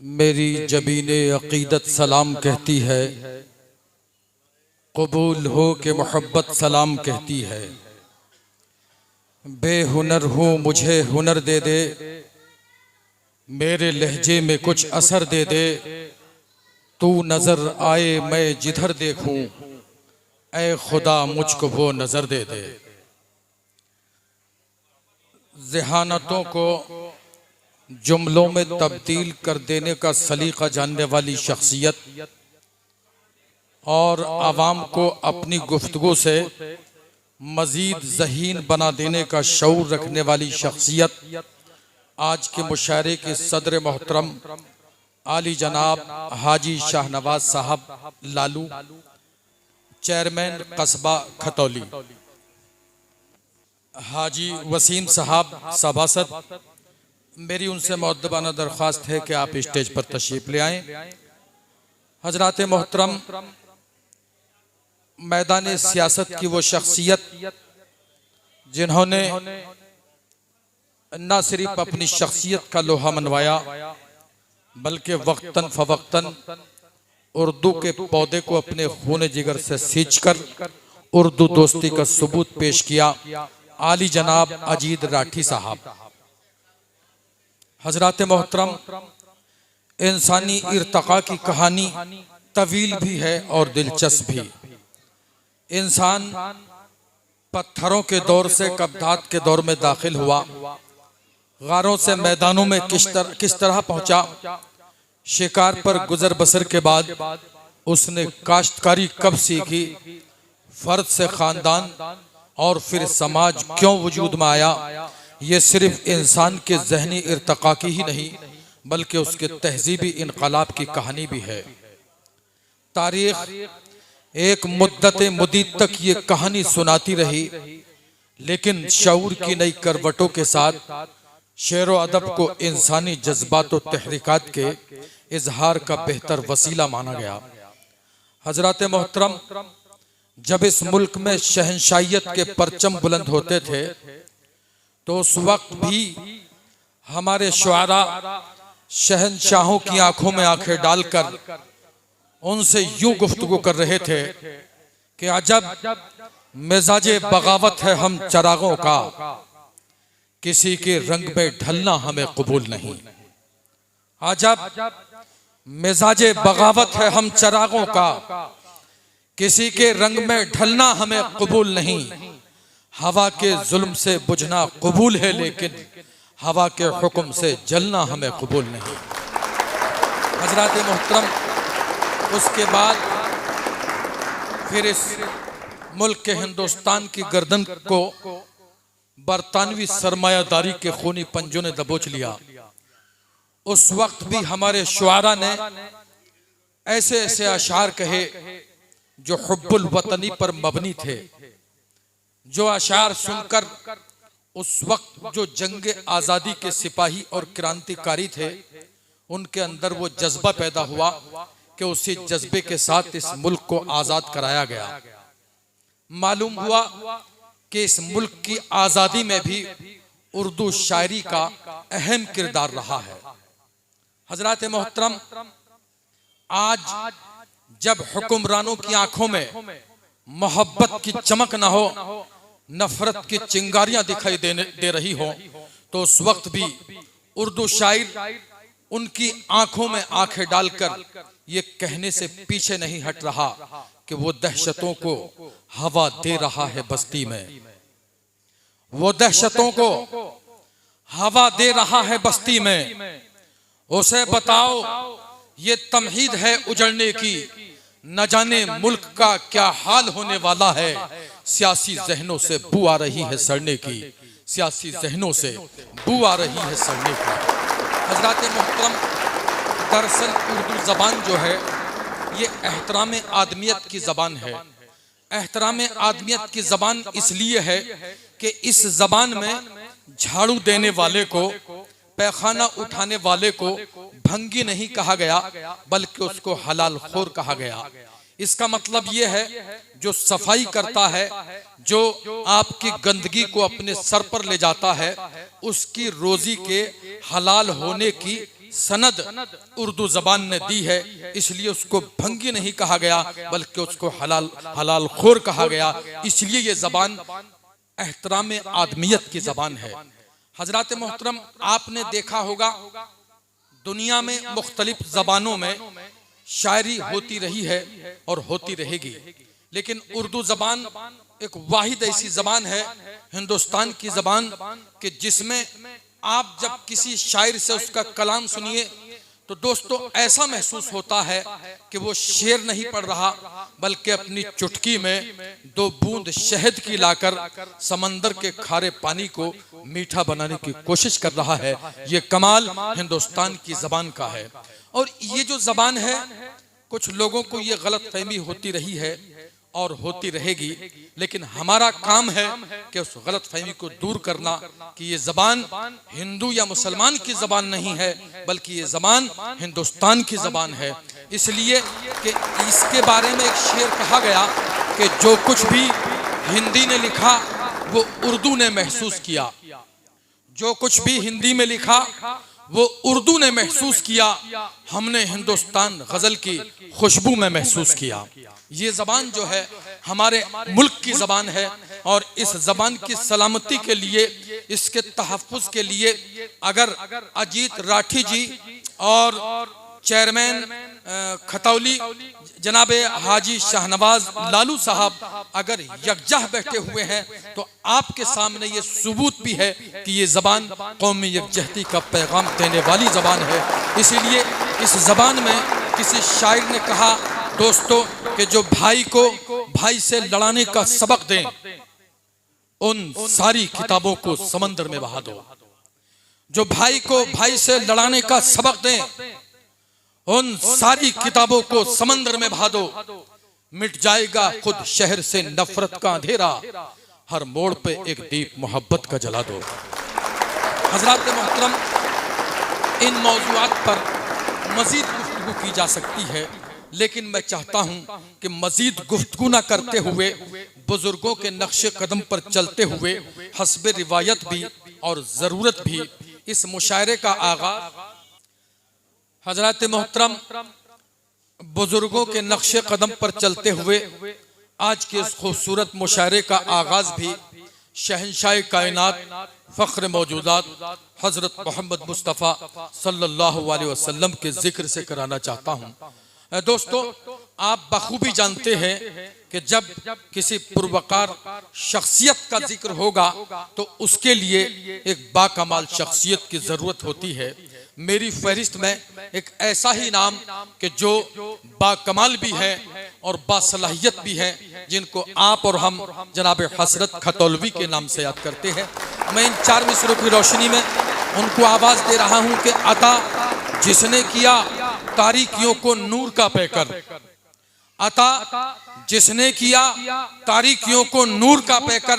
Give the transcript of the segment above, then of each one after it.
मेरी जबीने अकीदत सलाम कहती है, कबूल हो के मोहब्बत सलाम कहती है। बेहुनर हूँ मुझे हुनर दे दे, मेरे लहजे में कुछ असर दे दे। तू नजर आए मैं जिधर देखूं, ऐ खुदा मुझको वो नजर दे दे। ज़हानतों को जुमलों में तब्दील कर देने का सलीका जानने वाली शख्सियत और आवाम को अपनी गुफ्तगू से मजीद ज़हीन बना देने का शऊर रखने वाली शख्सियत आज के मुशायरे के सदर मोहतरम आली जनाब हाजी शाहनवाज साहब लालू, चेयरमैन कस्बा खतौली, हाजी वसीम साहब सभासद, मेरी उनसे मुअद्दबाना दरख्वास्त है कि आप स्टेज पर तशरीफ ले आएं। हजरात मोहतरम, मैदान सियासत की वो शख्सियत जिन्होंने न सिर्फ अपनी शख्सियत का लोहा मनवाया बल्कि वक्तन फवक्तन उर्दू के पौधे को अपने खून जिगर से सींचकर उर्दू दोस्ती का सबूत पेश किया, आली जनाब अजीत राठी साहब। हजरात मोहतरम, इंसानी इर्तका की कहानी तवील भी है और दिलचस्प भी। इंसान पत्थरों के दौर से कब्दात के दौर में दाखिल हुआ, गारों से मैदानों में किस तरह पहुंचा, शिकार पर गुजर बसर के बाद उसने काश्तकारी कब सीखी, फर्द से खानदान और फिर समाज क्यों वजूद में आया। ये सिर्फ इंसान के जहनी इर्तका की ही नहीं बल्कि उसके तहजीबी इनकलाब की कहानी भी है। तारीख एक मुद्दत मुदीद तक ये कहानी सुनाती रही, लेकिन शऊर की नई करवटों के साथ शेर व अदब को इंसानी जज्बात और तहरीकात के इजहार का बेहतर वसीला माना गया। हजरात मोहतरम, जब इस मुल्क में शहनशाहियत के परचम बुलंद होते थे तो उस वक्त भी हमारे शुआरा शहनशाहों की आंखों में आंखें डालकर उनसे यूं गुफ्तगू कर रहे थे कि अजब मिजाजे बगावत है हम चरागों का, किसी के रंग में ढलना हमें कबूल नहीं। अजब मिजाजे बगावत है हम चरागों का, किसी के रंग में ढलना हमें कबूल नहीं। हवा के जुल्म से बुझना कबूल है लेकिन हवा के हुक्म से जलना हमें कबूल नहीं। हजरात मोहतरम, उसके बाद फिर इस मुल्क के हिंदुस्तान की गर्दन को बरतानवी सरमायादारी के खूनी पंजों ने दबोच लिया। उस वक्त भी हमारे शुआरा ने ऐसे ऐसे अशार कहे जो हुब्बुल वतनी पर मबनी थे, जो अशार सुनकर उस वक्त जो जंग आजादी के सिपाही और क्रांतिकारी थे उनके अंदर वो जज्बा पैदा हुआ कि उसी जज्बे के साथ इस मुल्क को आजाद कराया गया। मालूम हुआ कि इस मुल्क की आजादी में भी उर्दू शायरी का अहम किरदार रहा है। हजरात मोहतरम, आज जब हुक्मरानों की आंखों में मोहब्बत की चमक न हो, नफरत की चिंगारियां दिखाई दे रही हो, तो उस वक्त भी उर्दू शायर उनकी आंखों में आंखें डालकर ये कहने से पीछे नहीं हट रहा कि वो दहशतों को हवा दे रहा है बस्ती में, वो दहशतों को हवा दे रहा है बस्ती में। उसे बताओ ये तमहीद है उजड़ने की, न जाने मुल्क का क्या हाल होने वाला है। सियासी जहनों से बू आ रही है सड़ने की, सियासी जहनों से बू आ रही है सड़ने की। हजरात मोहतरम, दरअसल उर्दू ज़बान जो है ये एहतराम आदमियत की ज़बान है। एहतराम आदमियत की ज़बान इसलिए है कि इस ज़बान में झाड़ू देने वाले को, पैखाना उठाने वाले को भंगी नहीं कहा गया बल्कि उसको हलाल खोर कहा गया। इसका मतलब ये है जो सफाई करता है, जो आपकी गंदगी को अपने सर पर ले जाता है, उसकी रोजी के हलाल होने की सनद उर्दू जबान ने दी है, इसलिए उसको भंगी नहीं कहा गया बल्कि उसको हलाल खोर कहा गया। इसलिए ये जबान एहतराम आदमियत की जबान है। हजरात मोहतरम, आपने देखा होगा दुनिया में मुख्तलिफ जबानों में शायरी होती रही है और होती रहेगी, लेकिन उर्दू जबान एक वाहिद ऐसी जबान है हिंदुस्तान की जबान कि जिसमें आप जब किसी शायर से उसका कलाम सुनिए तो दोस्तों ऐसा महसूस होता है कि वो शेर नहीं पढ़ रहा बल्कि अपनी चुटकी में 2 बूंद शहद की लाकर समंदर के खारे पानी को मीठा बनाने की कोशिश कर रहा है। ये कमाल हिंदुस्तान की जबान का है। और ये जो जबान है, कुछ लोगों को ये गलत फहमी होती रही है और होती रहेगी, लेकिन हमारा काम है कि उस गलत फहमी को दूर करना कि ये जबान हिंदू या मुसलमान की जबान नहीं है बल्कि ये जबान हिंदुस्तान की जबान है। इसलिए कि इसके बारे में एक शेर कहा गया कि जो कुछ भी हिंदी ने लिखा वो उर्दू ने महसूस किया, जो कुछ भी हिंदी में लिखा वो उर्दू ने महसूस किया, हमने हिंदुस्तान गजल की खुशबू में महसूस किया। ये जबान जो है हमारे मुल्क की जबान है और इस जबान की सलामती के लिए, इसके तहफ़्फ़ुज़ के लिए अगर अजीत राठी जी और चेयरमैन खतौली जनाबे हाजी शाहनवाज लालू साहब अगर यकजह बैठे हुए हैं तो आपके सामने ये सबूत भी है कि ये जबान कौमी यकजहती का पैगाम देने वाली जबान है। इसीलिए इस जबान में किसी शायर ने कहा दोस्तों कि जो भाई को भाई से लड़ाने का सबक दें उन सारी किताबों को समंदर में बहा दो। जो भाई को भाई से लड़ाने का सबक दें उन सारी किताबों को समंदर में बहा दो। मिट जाएगा खुद शहर से नफरत का अंधेरा, हर मोड़ पे एक दीप मोहब्बत का जला दो। हजरात मोहतरम, इन मौज़ूआत पर मजीद गुफ्तगू की जा सकती है, लेकिन मैं चाहता हूं कि मजीद गुफ्तगू ना करते हुए बुजुर्गों के नक्शे कदम पर चलते हुए हस्बे रिवायत भी और ज़रूरत भी इस मुशायरे का आगाज़ हजरत मोहतरम बुजुर्गों के नक्शे कदम पर चलते हुए आज के इस खूबसूरत मुशायरे का आगाज भी शहंशाह कायनात फ़ख्र मौजूदात हजरत मोहम्मद मुस्तफ़ा सल्लल्लाहु अलैहि वसल्लम के जिक्र से कराना चाहता हूँ। दोस्तों, आप बखूबी जानते हैं कि जब किसी पुरवकार शख्सियत का जिक्र होगा तो उसके लिए एक बाकमाल शख्सियत की ज़रूरत होती है। मेरी फहरिस्त में एक ऐसा ही नाम कि जो बाकमाल भी है और बासलाहियत भी है, जिनको आप और हम जनाब हसरत खतौलवी के नाम से याद करते हैं। मैं इन 4 मिसरों की रोशनी में उनको आवाज़ दे रहा हूँ कि अता जिसने किया तारीकियों को नूर का पैकर, अता जिसने किया तारीकियों को नूर का पैकर,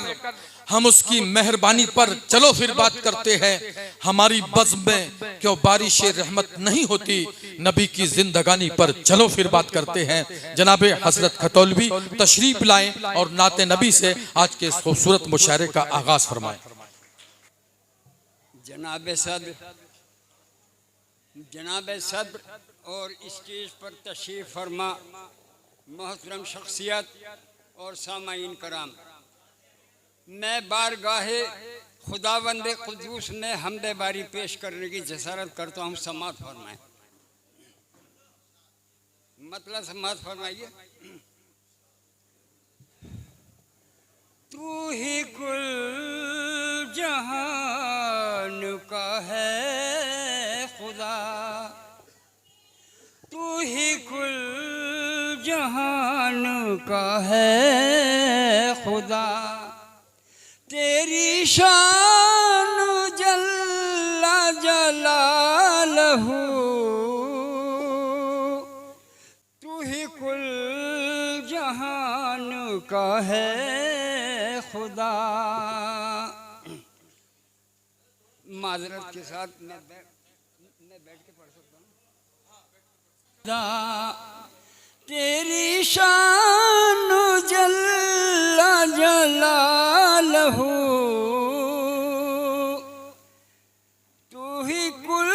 हम उसकी मेहरबानी पर चलो फिर बात करते हैं। हमारी बज़्म में क्यों बारिश रहमत नहीं होती, नबी की जिंदगानी पर चलो फिर बात करते हैं। जनाबे हजरत खतौलवी तशरीफ लाएं और नाते नबी से आज के इस खूबसूरत मुशायरे का आगाज फरमाएं। जनाब सद्र और स्टेज पर तशरीफ फरमा मोहतरम शख्सियत और सामाईन कराम, मैं बारगाहे खुदावंद कुद्दूस में हमदे बारी पेश करने की जसारत करता हूँ। समात फरमाएं, मतलब समात फरमाइए। तू ही कुल जहान का है खुदा, तू ही कुल जहान का है खुदा, तेरी शान जल्ला जलालहू, तू ही कुल जहान का है खुदा। माजरत के साथ मैं बैठ के पढ़ सकता हूँ। तेरी शान जल्ला जलालहू, तू ही कुल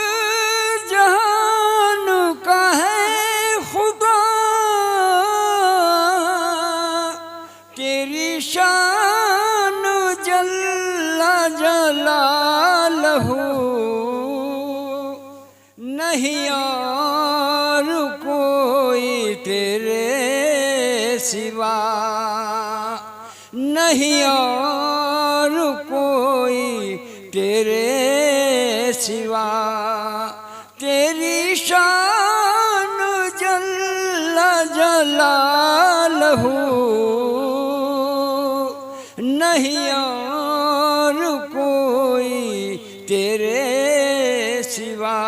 जहां नहीं और कोई तेरे सिवा, तेरी शान जल्ल जलालहू, नहीं और कोई तेरे सिवा।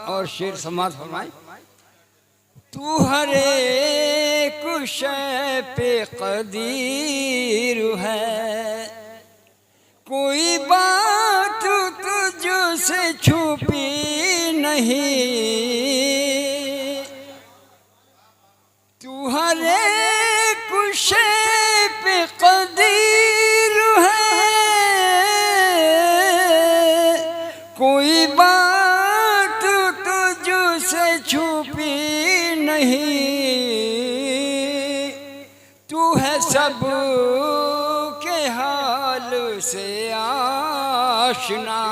और शेर समाज फरमाए, तू हर एक शय पे कदीर है, कोई बात तुझसे छुपी नहीं, तू हर एक शय पे कदीर है, कोई बात तुझसे छुपी नहीं, तू है सब के हाल से आशना,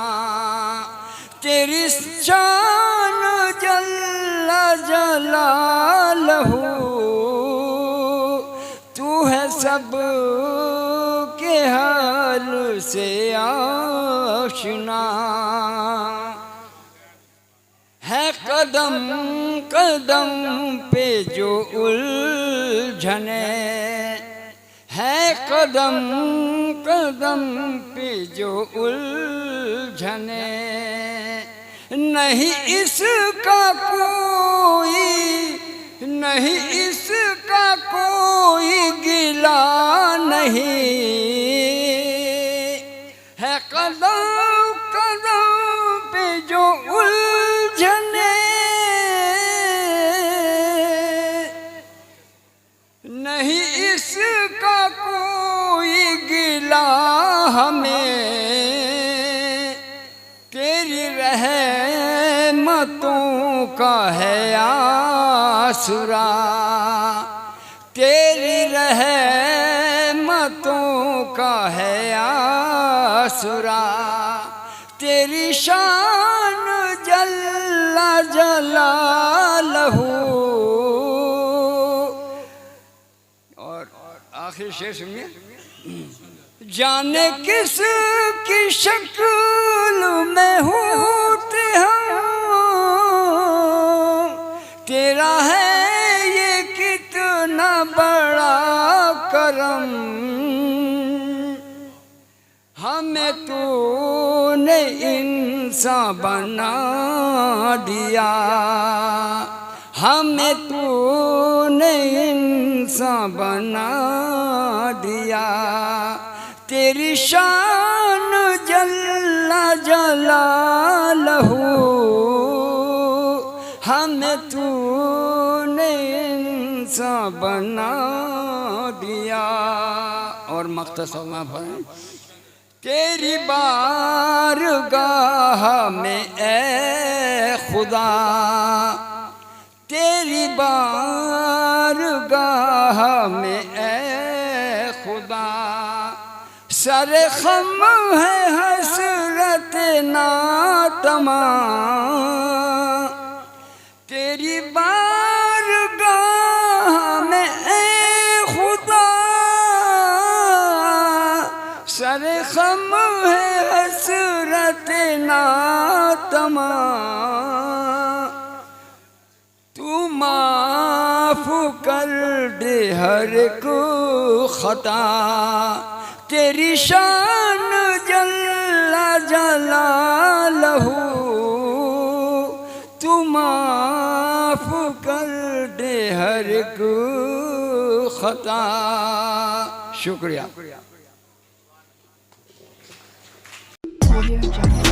तेरी शान जल्ला जलालहू, तू है सब के हाल से आशना। है कदम कदम पे जो उलझने, है कदम कदम पे जो उलझने, नहीं इसका कोई, नहीं इसका कोई गिला नहीं, है कदम कदम पे जो उलझने, नहीं इसका कोई गिला हमें, तेरी रहमतों का है आसरा, तेरी रहमतों का है आसरा, तेरी शान जल्ला जलालहू। और आखिर शेर सुनिए, जाने किस की शक्ल में होते हो, तेरा है ये कितना बड़ा करम, हमें तूने इंसान बना दिया, हमें तूने इंसान बना दिया, तेरी शान जल्ला जलालहू, हमें तूने इंसान बना दिया। और मख्तसर में तेरी बारगाह में ए खुदा, तेरी बारगाह में ए खुदा, सरे खम है हसरत नातमा, तेरी बारगाह में ए खुदा, सरे खम है हसरत नातमा, तू माफ कर दे हर को खता, तेरी शान जल्ला जलालहू, तू माफ कर दे हर को खता। शुक्रिया। Audio Jungle.